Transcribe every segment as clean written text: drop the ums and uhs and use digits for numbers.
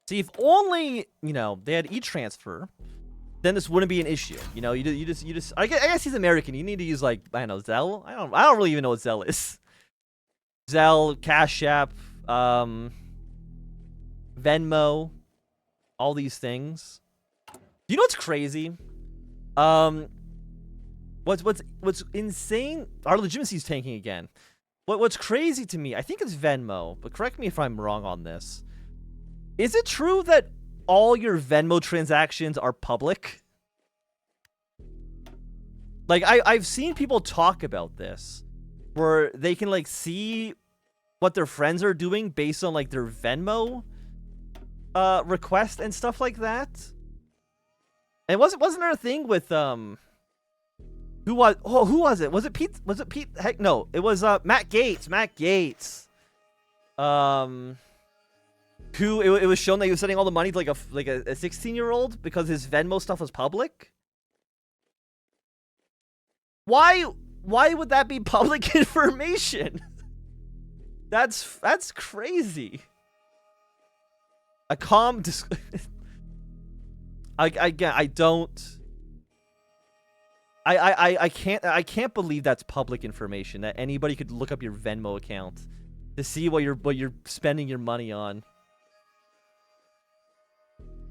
See, if only, they had e-transfer, then this wouldn't be an issue. You just. I guess he's American. You need to use like, I don't know, Zelle. I don't really even know what Zelle is. Zelle, Cash App, Venmo, all these things. You know what's crazy? What's insane? Our legitimacy is tanking again. What's crazy to me? I think it's Venmo, but correct me if I'm wrong on this. Is it true that all your Venmo transactions are public? Like, I've seen people talk about this, where they can, like, see what their friends are doing based on, like, their Venmo request and stuff like that. And wasn't there a thing with, who was it? Was it Pete? Heck, no. It was, Matt Gates. Who it was shown that he was sending all the money to like a 16-year-old because his Venmo stuff was public. Why would that be public information? That's crazy. A calm I can't believe that's public information, that anybody could look up your Venmo account to see what you're spending your money on.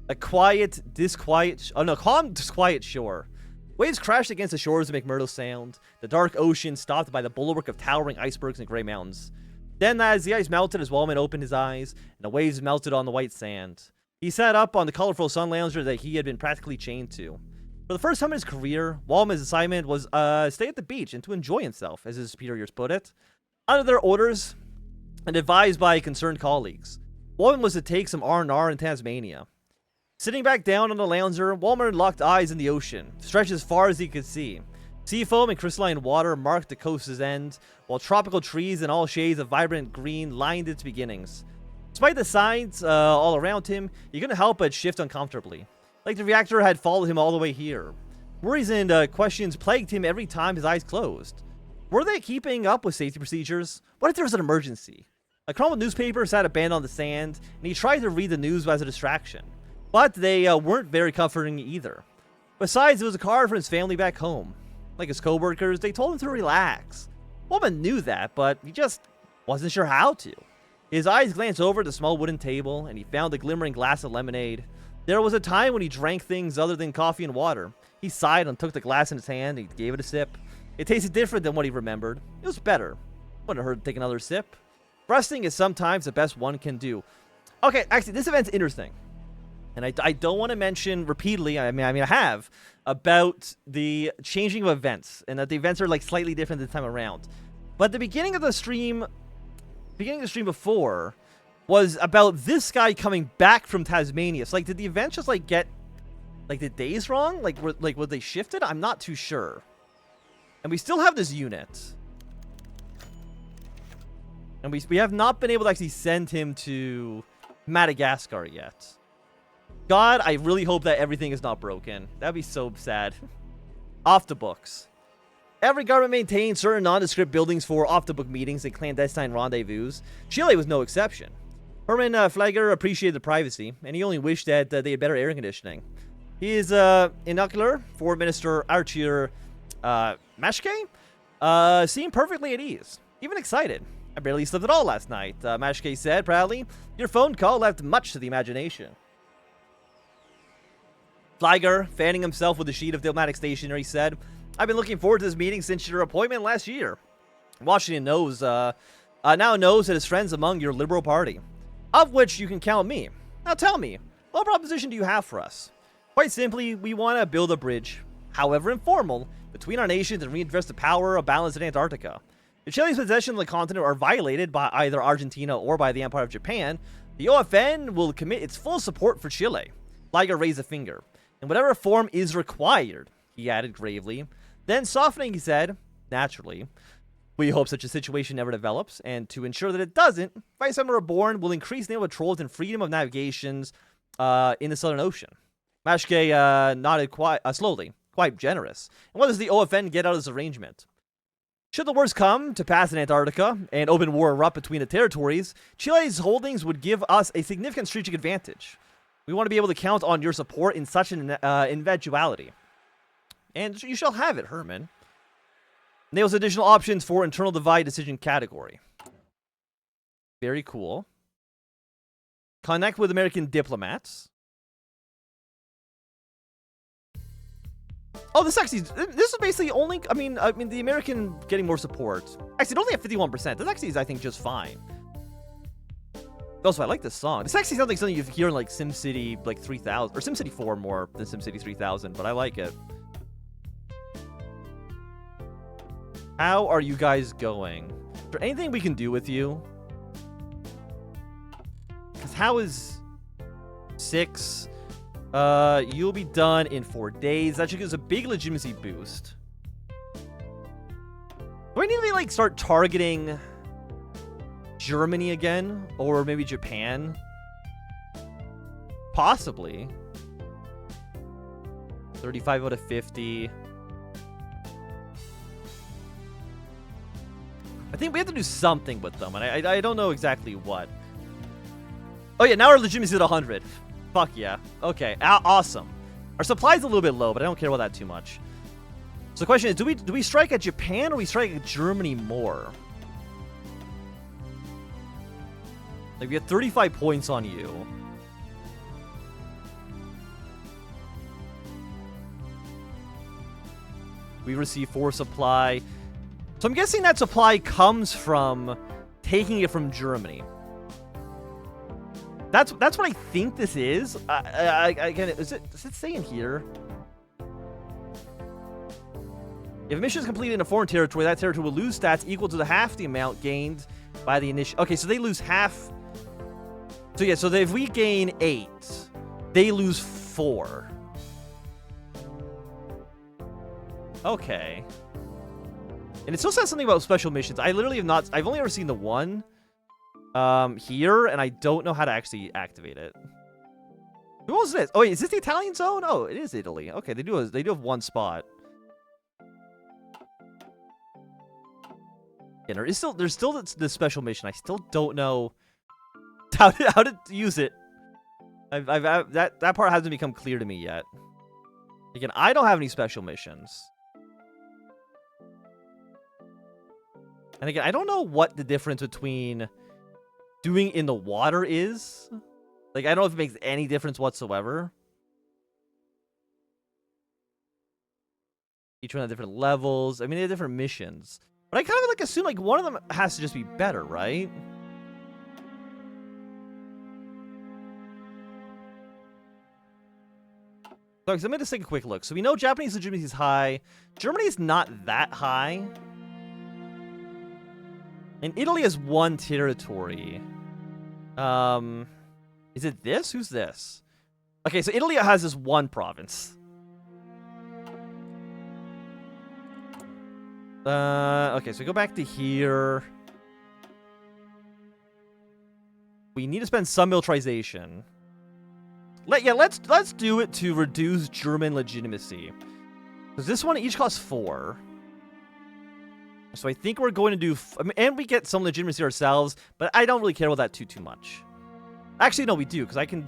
A calm, disquiet shore. Waves crashed against the shores of McMurdo Sound, the dark ocean stopped by the bulwark of towering icebergs and gray mountains. Then, as the ice melted, as Wallman opened his eyes, and the waves melted on the white sand, he sat up on the colorful sun lounger that he had been practically chained to. For the first time in his career, Wallman's assignment was stay at the beach and to enjoy himself, as his superiors put it. Under their orders, and advised by concerned colleagues, Wallman was to take some R&R in Tasmania. Sitting back down on the lounger, Wallman locked eyes in the ocean, stretched as far as he could see. Sea foam and crystalline water marked the coast's end, while tropical trees in all shades of vibrant green lined its beginnings. Despite the signs all around him, he couldn't help but shift uncomfortably, like the reactor had followed him all the way here. Worries and questions plagued him every time his eyes closed. Were they keeping up with safety procedures? What if there was an emergency? A crumpled newspaper sat abandoned on the sand, and he tried to read the news as a distraction. But they weren't very comforting either. Besides, it was a card from his family back home. Like his co-workers, they told him to relax. Wallman knew that, but he just wasn't sure how to. His eyes glanced over at the small wooden table, and he found a glimmering glass of lemonade. There was a time when he drank things other than coffee and water. He sighed and took the glass in his hand, and he gave it a sip. It tasted different than what he remembered. It was better. Wouldn't hurt to take another sip. Resting is sometimes the best one can do. Okay, actually, this event's interesting. And I don't want to mention repeatedly, I mean I have, about the changing of events, and that the events are like slightly different this time around. But the beginning of the stream before was about this guy coming back from Tasmania. So like, did the event just like get like the days wrong? Were they shifted? I'm not too sure. And we still have this unit. And we have not been able to actually send him to Madagascar yet. God, I really hope that everything is not broken. That'd be so sad. Off the books. Every government maintains certain nondescript buildings for off-the-book meetings and clandestine rendezvous. Chile was no exception. Herman Flagger appreciated the privacy, and he only wished that they had better air conditioning. His inocular, Foreign Minister Archie Mashke, seemed perfectly at ease, even excited. I barely slept at all last night, Mashke said proudly. Your phone call left much to the imagination. Flagger, fanning himself with a sheet of diplomatic stationery, said, I've been looking forward to this meeting since your appointment last year. Washington now knows that his friends among your Liberal Party, of which you can count me. Now tell me, what proposition do you have for us? Quite simply, we want to build a bridge, however informal, between our nations and reinforce the power of balance in Antarctica. If Chile's possessions of the continent are violated by either Argentina or by the Empire of Japan, the OFN will commit its full support for Chile. Flagger raised a finger. In whatever form is required, he added gravely. Then softening, he said, naturally, we hope such a situation never develops, and to ensure that it doesn't, Vice Admiral Bourne will increase naval patrols and freedom of navigations in the Southern Ocean. Mashke nodded slowly, quite generous. And what does the OFN get out of this arrangement? Should the worst come to pass in Antarctica and open war erupt between the territories, Chile's holdings would give us a significant strategic advantage. We want to be able to count on your support in such an eventuality. And you shall have it, Herman. Nails additional options for internal divide decision category. Very cool. Connect with American diplomats. Oh, this is basically only, I mean, the American getting more support. Actually, it only have 51%. This actually is, I think, just fine. Also, I like this song. This actually sounds like something you hear in, like, SimCity, like, 3000, or SimCity 4 more than SimCity 3000, but I like it. How are you guys going? Is there anything we can do with you? Because how is 6? You'll be done in 4 days. That should give us a big legitimacy boost. Do I need to, like, start targeting Germany again? Or maybe Japan? Possibly. 35 out of 50. I think we have to do something with them, and I don't know exactly what. Oh yeah, now our legitimacy is at 100. Fuck yeah. Okay, awesome. Our supply is a little bit low, but I don't care about that too much. So the question is, do we strike at Japan or we strike at Germany more? Like, we have 35 points on you. We receive 4 supply. So I'm guessing that supply comes from taking it from Germany. That's what I think this is. Does it say in here? If a mission is completed in a foreign territory, that territory will lose stats equal to half the amount gained by the initial. Okay, so they lose half. So yeah, so if we gain 8, they lose 4. Okay. And it still says something about special missions. I literally have not. I've only ever seen the one here, and I don't know how to actually activate it. Who was this? Oh, wait, is this the Italian zone? Oh, it is Italy. Okay, they do have one spot. Yeah, there's still the special mission. I still don't know how to use it. That part hasn't become clear to me yet. Again, I don't have any special missions. And again, I don't know what the difference between doing in the water is. Like, I don't know if it makes any difference whatsoever. Each one has different levels. I mean, they have different missions. But I kind of, like, assume, like, one of them has to just be better, right? So, I'm going to just take a quick look. So, we know Japanese legitimacy is high. Germany is not that high. And Italy has 1 territory. Is it this? Who's this? Okay, so Italy has this 1 province. Okay, so we go back to here. We need to spend some militarization. Let's do it to reduce German legitimacy. Because this one each costs 4. So I think we're going to do... and we get some legitimacy ourselves, but I don't really care about that too much. Actually, no, we do, because I can...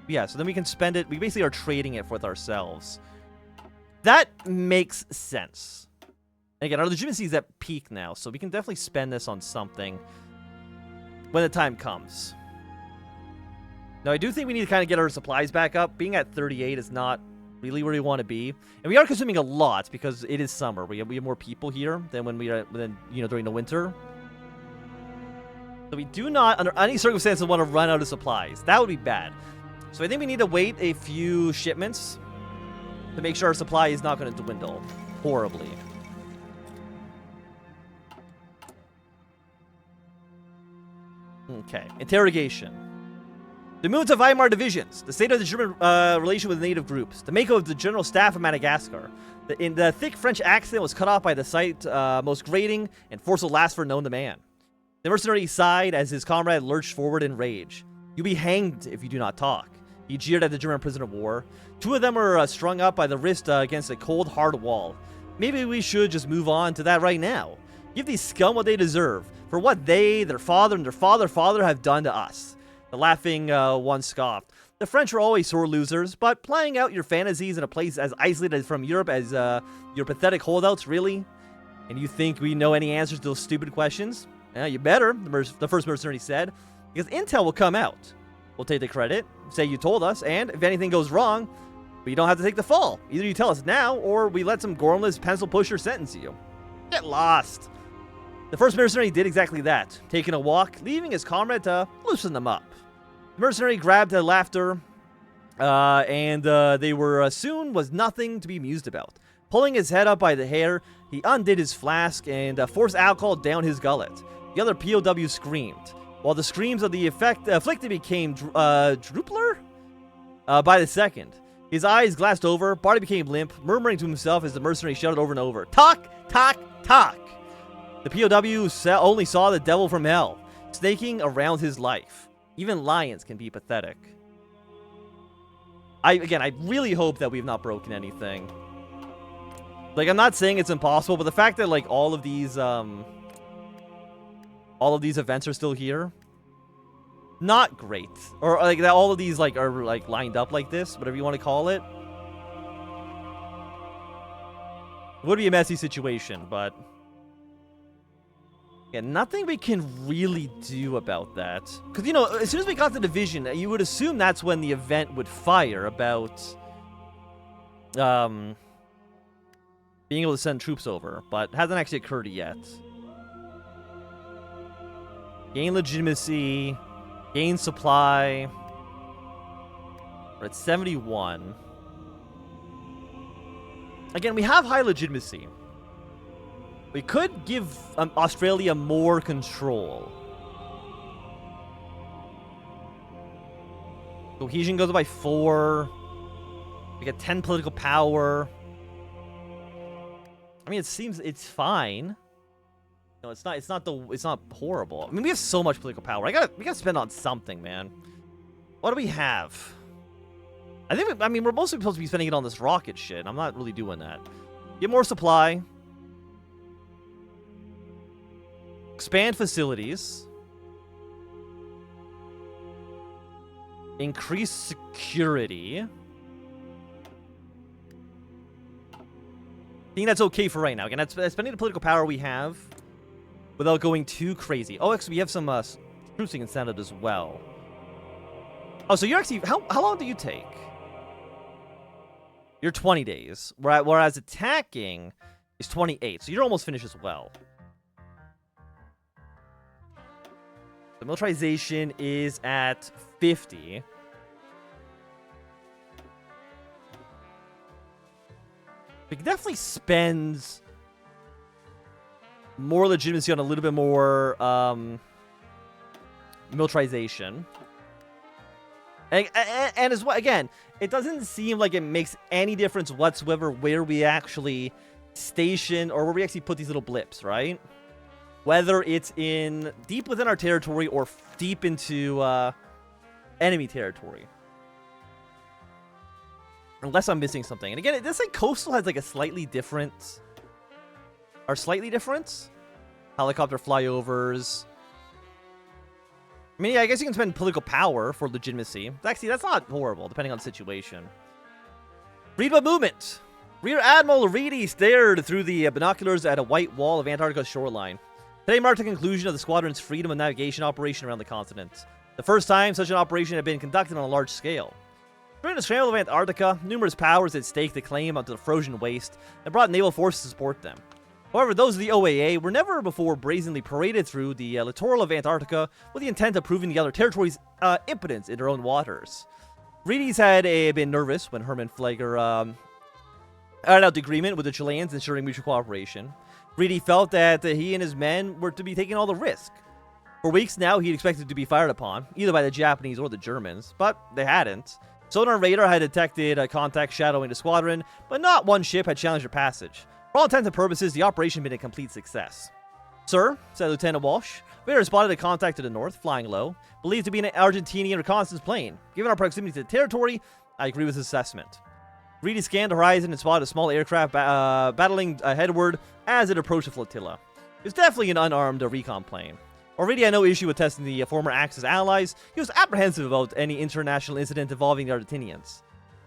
Yeah, so then we can spend it... We basically are trading it with ourselves. That makes sense. And again, our legitimacy is at peak now, so we can definitely spend this on something when the time comes. Now, I do think we need to kind of get our supplies back up. Being at 38 is not really where we want to be. And we are consuming a lot because it is summer. We have more people here than when during the winter. So we do not, under any circumstances, want to run out of supplies. That would be bad. So I think we need to wait a few shipments to make sure our supply is not going to dwindle horribly. Okay, interrogation. The movement of Weimar divisions, the state of the German relation with native groups, the makeup of the general staff of Madagascar. The thick French accent was cut off by the sight, most grating and forceful last for known to man. The mercenary sighed as his comrade lurched forward in rage. You'll be hanged if you do not talk. He jeered at the German prisoner of war. 2 of them were strung up by the wrist against a cold, hard wall. Maybe we should just move on to that right now. Give these scum what they deserve for what they, their father, and their father have done to us. The laughing one scoffed. The French are always sore losers, but playing out your fantasies in a place as isolated from Europe as your pathetic holdouts, really? And you think we know any answers to those stupid questions? Yeah, you better, the first mercenary said, because intel will come out. We'll take the credit, say you told us, and if anything goes wrong, we don't have to take the fall. Either you tell us now, or we let some gormless pencil pusher sentence you. Get lost. The first mercenary did exactly that, taking a walk, leaving his comrade to loosen them up. The mercenary grabbed the laughter, and they were soon was nothing to be amused about. Pulling his head up by the hair, he undid his flask and forced alcohol down his gullet. The other POW screamed, while the screams of the afflicted became droopler by the second. His eyes glassed over, body became limp, murmuring to himself as the mercenary shouted over and over, "Talk, talk, talk!" The POW only saw the devil from hell, snaking around his life. Even lions can be pathetic. I really hope that we've not broken anything. Like, I'm not saying it's impossible, but the fact that, like, all of these events are still here, not great. Or, like, that all of these, like, are, like, lined up like this, whatever you want to call it. It would be a messy situation, but... yeah, nothing we can really do about that. Because, you know, as soon as we got the division, you would assume that's when the event would fire about... being able to send troops over, but hasn't actually occurred yet. Gain legitimacy, gain supply. We're at 71. Again, we have high legitimacy. We could give Australia more control. Cohesion goes up by 4. We get 10 political power. I mean, it seems it's fine. No, it's not horrible. I mean, we have so much political power. We gotta spend on something, man. What do we have? I mean, we're mostly supposed to be spending it on this rocket shit. I'm not really doing that. Get more supply. Expand facilities. Increase security. I think that's okay for right now. Again, that's spending the political power we have without going too crazy. Oh, actually, we have some troops we can send out as well. Oh, so you're actually... How long do you take? You're 20 days. Whereas attacking is 28. So you're almost finished as well. The militarization is at 50. We can definitely spend more legitimacy on a little bit more militarization. And as well, again, it doesn't seem like it makes any difference whatsoever where we actually station or where we actually put these little blips, right? Whether it's in deep within our territory or deep into enemy territory. Unless I'm missing something. And again, this like coastal has like a slightly different... slightly different? Helicopter flyovers. I mean, yeah, I guess you can spend political power for legitimacy. Actually, that's not horrible, depending on the situation. Freedom of movement. Rear Admiral Reedy stared through the binoculars at a white wall of Antarctica's shoreline. Today marked the conclusion of the squadron's freedom of navigation operation around the continent. The first time such an operation had been conducted on a large scale. During the scramble of Antarctica, numerous powers had staked a claim onto the frozen waste and brought naval forces to support them. However, those of the OAA were never before brazenly paraded through the littoral of Antarctica with the intent of proving the other territories' impotence in their own waters. Reedy's had been nervous when Herman Flagler ironed out the agreement with the Chileans, ensuring mutual cooperation. Reedy felt that he and his men were to be taking all the risk. For weeks now, he expected to be fired upon, either by the Japanese or the Germans, but they hadn't. Sonar radar had detected contact shadowing the squadron, but not one ship had challenged their passage. For all intents and purposes, the operation had been a complete success. "Sir," said Lieutenant Walsh, "radar spotted a contact to the north, flying low, believed to be an Argentinian reconnaissance plane. Given our proximity to the territory, I agree with his assessment." Reedy scanned the horizon and spotted a small aircraft battling headward as it approached the flotilla. He was definitely an unarmed recon plane. Already had no issue with testing the former Axis allies. He was apprehensive about any international incident involving the Argentinians.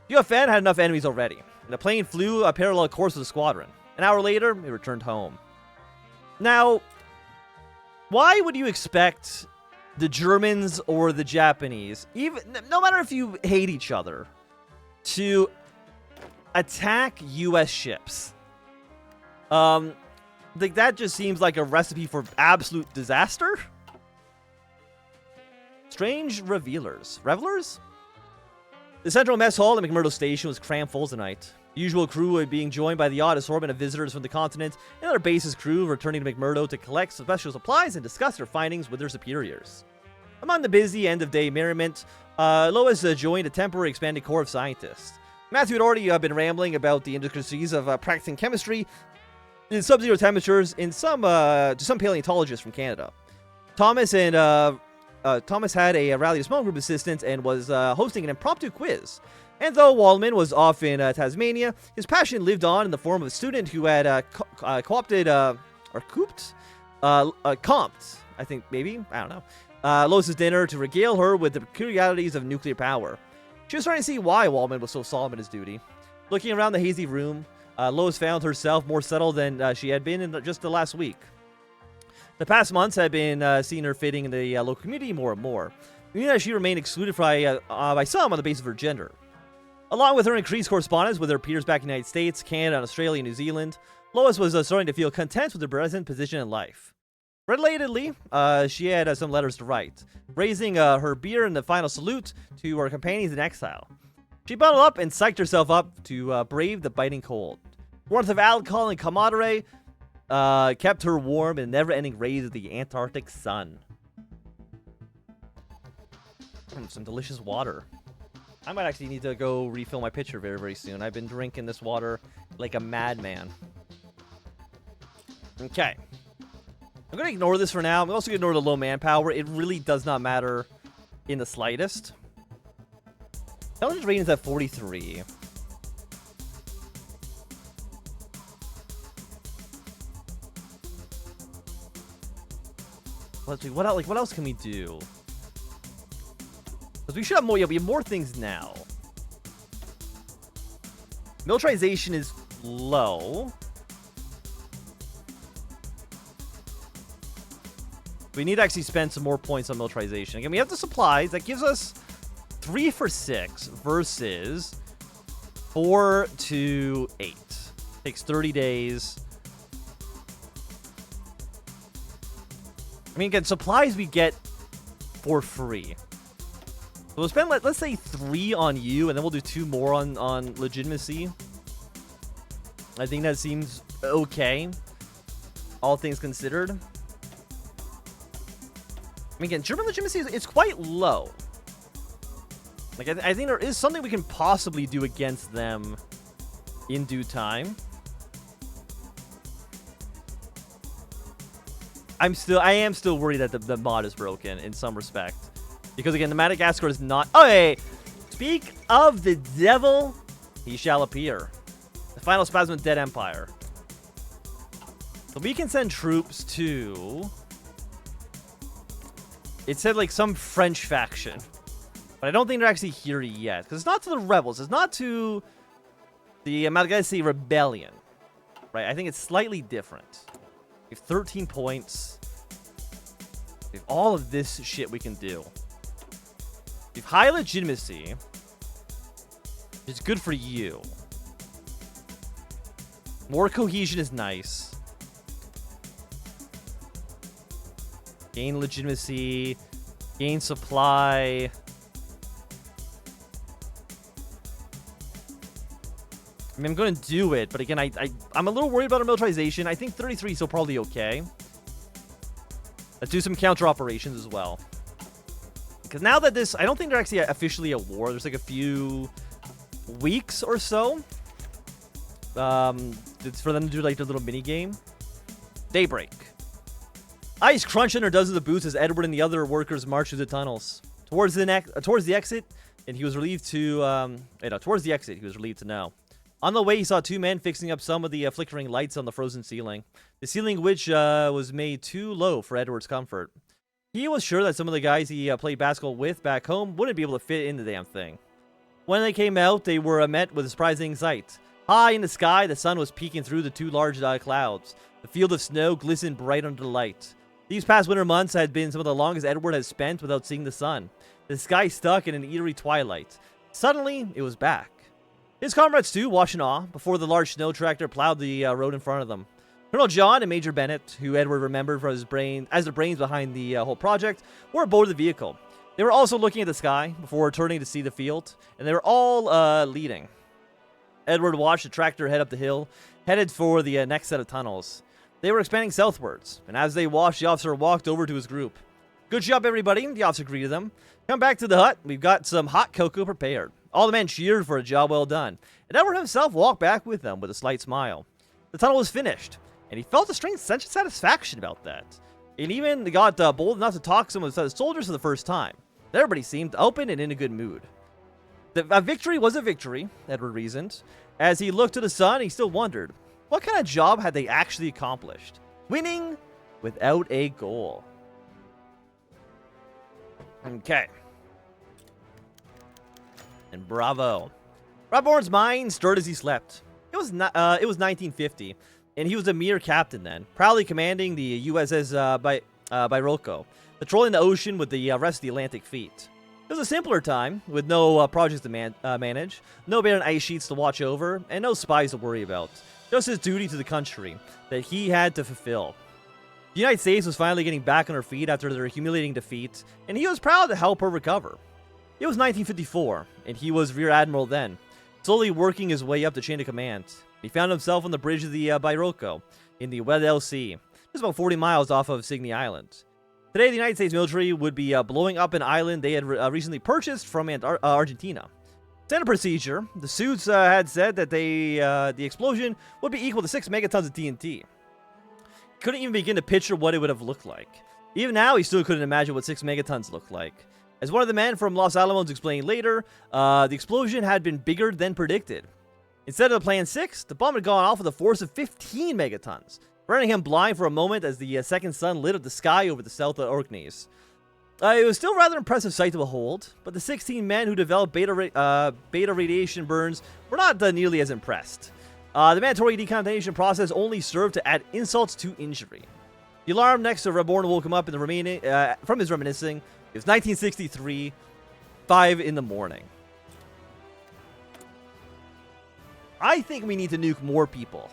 The OFN had enough enemies already, and the plane flew a parallel course with the squadron. An hour later, it returned home. Now, why would you expect the Germans or the Japanese, even no matter if you hate each other, to attack U.S. ships? Like, that just seems like a recipe for absolute disaster. Strange revelers. The central mess hall at McMurdo Station was crammed full tonight. The usual crew were being joined by the odd assortment of visitors from the continent, and other base's crew returning to McMurdo to collect special supplies and discuss their findings with their superiors. Among the busy end-of-day merriment, Lois joined a temporary expanded corps of scientists. Matthew had already been rambling about the intricacies of practicing chemistry in sub-zero temperatures to some paleontologists from Canada. Thomas had a rally of small group assistants and was hosting an impromptu quiz. And though Wallman was off in Tasmania, his passion lived on in the form of a student who had comped, I think, maybe, I don't know, Lois's dinner to regale her with the peculiarities of nuclear power. She was starting to see why Wallman was so solemn in his duty. Looking around the hazy room, Lois found herself more settled than she had been in just the last week. The past months had been seeing her fitting in the local community more and more, meaning that she remained excluded by some on the basis of her gender. Along with her increased correspondence with her peers back in the United States, Canada, Australia, and New Zealand, Lois was starting to feel content with her present position in life. Relatedly, she had some letters to write, raising her beer in the final salute to her companions in exile. She bundled up and psyched herself up to brave the biting cold. Warmth of alcohol and camaraderie kept her warm in the never-ending rays of the Antarctic sun. Some delicious water. I might actually need to go refill my pitcher very, very soon. I've been drinking this water like a madman. Okay. I'm going to ignore this for now. I'm also going to ignore the low manpower. It really does not matter in the slightest. Intelligence rating is at 43. Let's see, what else can we do? Because we should have more. Yeah, we have more things now. Militarization is low. We need to actually spend some more points on militarization. Again, we have the supplies. That gives us 3 for 6 versus 4 to 8. Takes 30 days. I mean, again, supplies we get for free. So we'll spend, let's say, 3 on you, and then we'll do 2 more on legitimacy. I think that seems okay, all things considered. I mean, again, German legitimacy it's quite low. Like, I think there is something we can possibly do against them in due time. I am still worried that the mod is broken in some respect. Because, again, the Madagascar is not... Oh, hey! Speak of the devil, he shall appear. The final spasm of Dead Empire. So we can send troops to... It said, like, some French faction. But I don't think they're actually here yet. Because it's not to the rebels. It's not to the Madagascar Rebellion. Right? I think it's slightly different. We have 13 points. We have all of this shit we can do. We have high legitimacy. Which is good for you. More cohesion is nice. Gain legitimacy. Gain supply. I mean, I'm going to do it, but again, I'm a little worried about our militarization. I think 33 is still probably okay. Let's do some counter operations as well. Because now that this... I don't think they're actually officially a war. There's like a few weeks or so. It's for them to do like their little mini game. Daybreak. Ice crunch under dozens of boots as Edward and the other workers marched through the tunnels. Towards the exit, and he was relieved to... towards the exit, he was relieved to know. On the way, he saw two men fixing up some of the flickering lights on the frozen ceiling. The ceiling which was made too low for Edward's comfort. He was sure that some of the guys he played basketball with back home wouldn't be able to fit in the damn thing. When they came out, they were met with a surprising sight. High in the sky, the sun was peeking through the two large clouds. The field of snow glistened bright under the light. These past winter months had been some of the longest Edward had spent without seeing the sun. The sky stuck in an eerie twilight. Suddenly, it was back. His comrades too watched in awe before the large snow tractor plowed the road in front of them. Colonel John and Major Bennett, who Edward remembered for his as the brains behind the whole project, were aboard the vehicle. They were also looking at the sky before turning to see the field, and they were all leading. Edward watched the tractor head up the hill, headed for the next set of tunnels. They were expanding southwards, and as they watched, the officer walked over to his group. "Good job, everybody," the officer greeted them. "Come back to the hut. We've got some hot cocoa prepared." All the men cheered for a job well done, and Edward himself walked back with them with a slight smile. The tunnel was finished, and he felt a strange sense of satisfaction about that. And even got bold enough to talk to some of the soldiers for the first time. Everybody seemed open and in a good mood. A victory was a victory, Edward reasoned. As he looked to the sun, he still wondered, what kind of job had they actually accomplished? Winning without a goal. Okay. And bravo. Rawborn's mind stirred as he slept. It was 1950, and he was a mere captain then, proudly commanding the USS Bairoko, patrolling the ocean with the rest of the Atlantic fleet. It was a simpler time, with no projects to manage, no barren ice sheets to watch over, and no spies to worry about. Just his duty to the country that he had to fulfill. The United States was finally getting back on her feet after their humiliating defeat, and he was proud to help her recover. It was 1954, and he was Rear Admiral then, slowly working his way up the chain of command. He found himself on the bridge of the Bairoko, in the Weddell Sea, just about 40 miles off of Signy Island. Today, the United States military would be blowing up an island they had recently purchased from Argentina. Standard procedure, the suits had said that the explosion would be equal to 6 megatons of TNT. Couldn't even begin to picture what it would have looked like. Even now, he still couldn't imagine what 6 megatons looked like. As one of the men from Los Alamos explained later, the explosion had been bigger than predicted. Instead of the Plan 6, the bomb had gone off with a force of 15 megatons, rendering him blind for a moment as the second sun lit up the sky over the South Orkneys. It was still a rather impressive sight to behold, but the 16 men who developed beta radiation burns were not nearly as impressed. The mandatory decontamination process only served to add insults to injury. The alarm next to Reborn woke him up from his reminiscing. It was 1963, 5 in the morning. I think we need to nuke more people.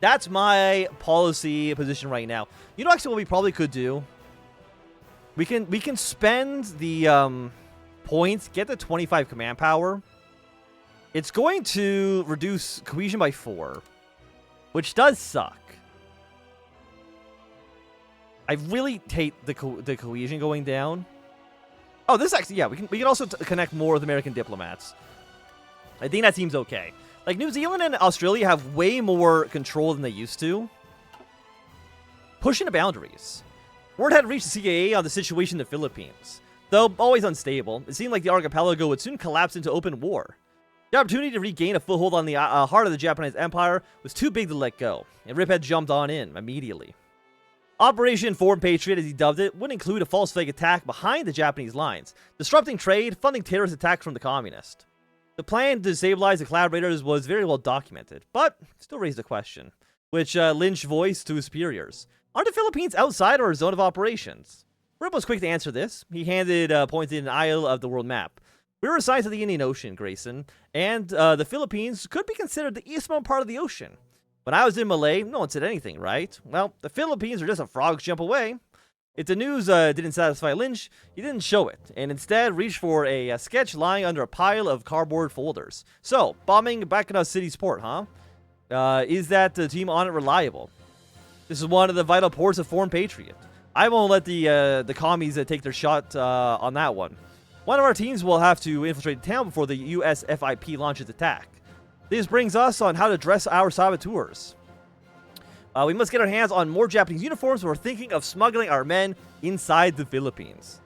That's my policy position right now. You know, actually, what we probably could do. We can spend the points, get the 25 command power. It's going to reduce cohesion by 4, which does suck. I really hate the cohesion going down. Oh, this actually, yeah, we can also connect more with American diplomats. I think that seems okay. Like, New Zealand and Australia have way more control than they used to. Pushing the boundaries. Word had reached the CIA on the situation in the Philippines. Though always unstable, it seemed like the archipelago would soon collapse into open war. The opportunity to regain a foothold on the heart of the Japanese Empire was too big to let go, and Rip had jumped on in immediately. Operation Foreign Patriot, as he dubbed it, would include a false flag attack behind the Japanese lines, disrupting trade, funding terrorist attacks from the communists. The plan to destabilize the collaborators was very well documented, but still raised a question, which Lynch voiced to his superiors. Aren't the Philippines outside our zone of operations? Rip was quick to answer this. He pointed an isle of the world map. We were assigned to the Indian Ocean, Grayson, and the Philippines could be considered the eastern part of the ocean. When I was in Malay, no one said anything, right? Well, the Philippines are just a frog's jump away. If the news didn't satisfy Lynch, he didn't show it, and instead reached for a sketch lying under a pile of cardboard folders. So, bombing Bacanao City's port, huh? Is that team on it reliable? This is one of the vital ports of Foreign Patriot. I won't let the commies take their shot on that one. One of our teams will have to infiltrate the town before the USFIP launches attack. This brings us on how to dress our saboteurs. We must get our hands on more Japanese uniforms. We're thinking of smuggling our men inside the Philippines.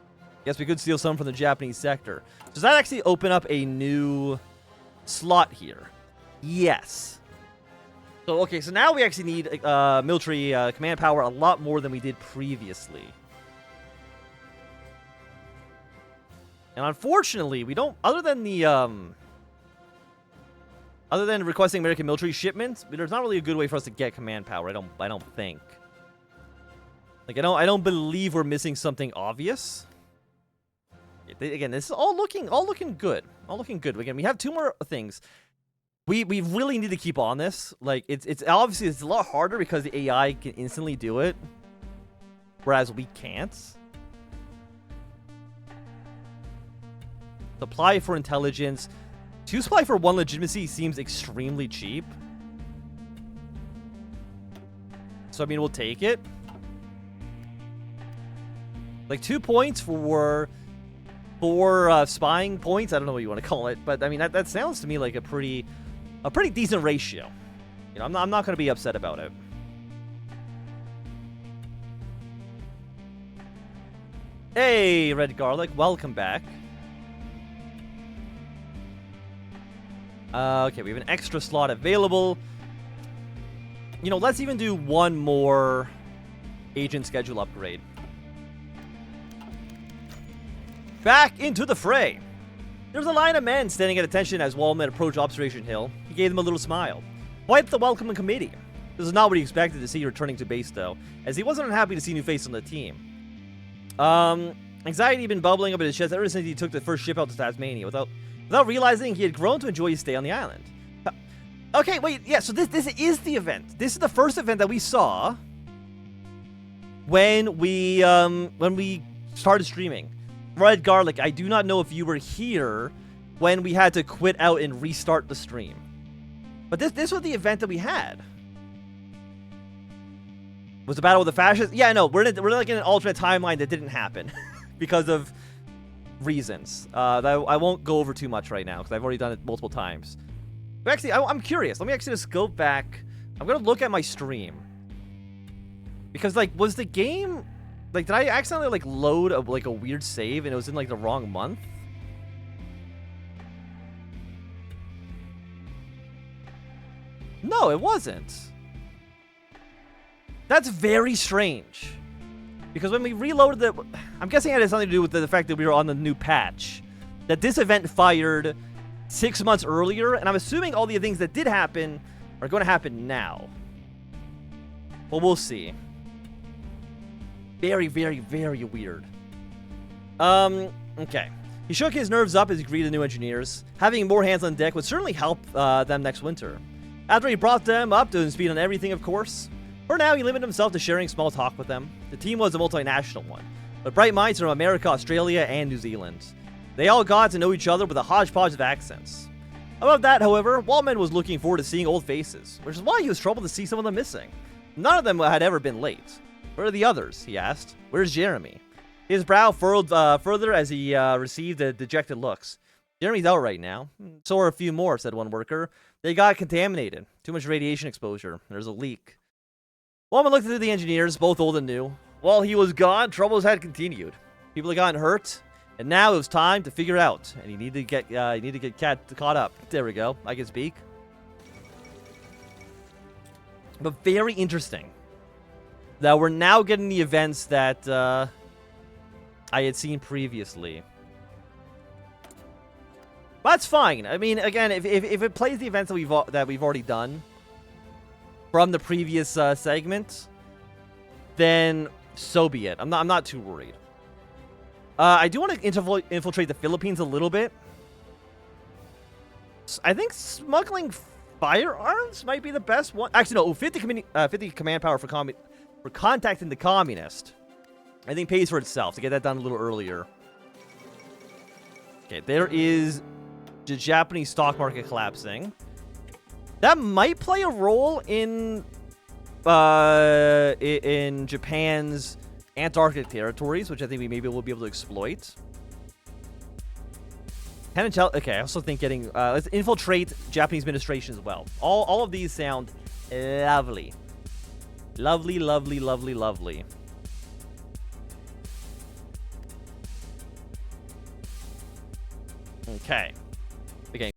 Guess we could steal some from the Japanese sector. Does that actually open up a new slot here? Yes. So, okay, so now we actually need military command power a lot more than we did previously. And unfortunately, we don't, other than requesting American military shipments, there's not really a good way for us to get command power, I don't think. Like, I don't believe we're missing something obvious. Again, this is all looking good. All looking good. Again, we have 2 more things. We really need to keep on this. Like, it's obviously it's a lot harder because the AI can instantly do it, whereas we can't. Supply for intelligence. 2 supply for 1 legitimacy seems extremely cheap. So I mean, we'll take it. Like 2 points for 4 spying points. I don't know what you want to call it, but I mean that sounds to me like a pretty decent ratio. You know, I'm not going to be upset about it. Hey, Red Garlic, welcome back. Okay, we have an extra slot available. You know, let's even do 1 more agent schedule upgrade. Back into the fray. There was a line of men standing at attention as Wallman approached Observation Hill. He gave them a little smile. Quite the welcoming committee. This is not what he expected to see returning to base, though, as he wasn't unhappy to see new faces on the team. Anxiety had been bubbling up in his chest ever since he took the first ship out to Tasmania, without realizing he had grown to enjoy his stay on the island. Okay, wait, yeah, so this is the event. This is the first event that we saw when we started streaming. Red Garlic, I do not know if you were here when we had to quit out and restart the stream. But this was the event that we had. Was the battle with the fascists? Yeah, no, we're like in an alternate timeline that didn't happen because of reasons that I won't go over too much right now because I've already done it multiple times. But actually, I'm curious. Let me actually just go back. I'm gonna look at my stream because, like, was the game, like, did I accidentally like load a weird save and it was in like the wrong month? No, it wasn't. That's very strange. Because when we reloaded it, I'm guessing it had something to do with the fact that we were on the new patch. That this event fired 6 months earlier, and I'm assuming all the things that did happen are going to happen now. Well, we'll see. Very, very, very weird. Okay. He shook his nerves up as he greeted the new engineers. Having more hands on deck would certainly help them next winter. After he brought them up to speed on everything, of course. For now, he limited himself to sharing small talk with them. The team was a multinational one, but bright minds from America, Australia, and New Zealand. They all got to know each other with a hodgepodge of accents. Above that, however, Wallman was looking forward to seeing old faces, which is why he was troubled to see some of them missing. None of them had ever been late. Where are the others? He asked. Where's Jeremy? His brow furrowed further as he received the dejected looks. Jeremy's out right now. So are a few more, said one worker. They got contaminated. Too much radiation exposure. There's a leak. Wallman looked at the engineers, both old and new. While he was gone, troubles had continued. People had gotten hurt, and now it was time to figure out. And he needed to get caught up. There we go. I can speak. But very interesting that we're now getting the events that I had seen previously. But that's fine. I mean, again, if it plays the events that we've already done from the previous segment, then so be it. I'm not too worried. I do want to infiltrate the Philippines a little bit. I think smuggling firearms might be the best one. Actually, no. 50 command power for contacting the communist. I think pays for itself to get that done a little earlier. Okay, there is the Japanese stock market collapsing. That might play a role in Japan's Antarctic territories, which I think we maybe will be able to exploit. Okay, I also think getting let's infiltrate Japanese administration as well. All of these sound lovely. Lovely, lovely, lovely, lovely. Okay.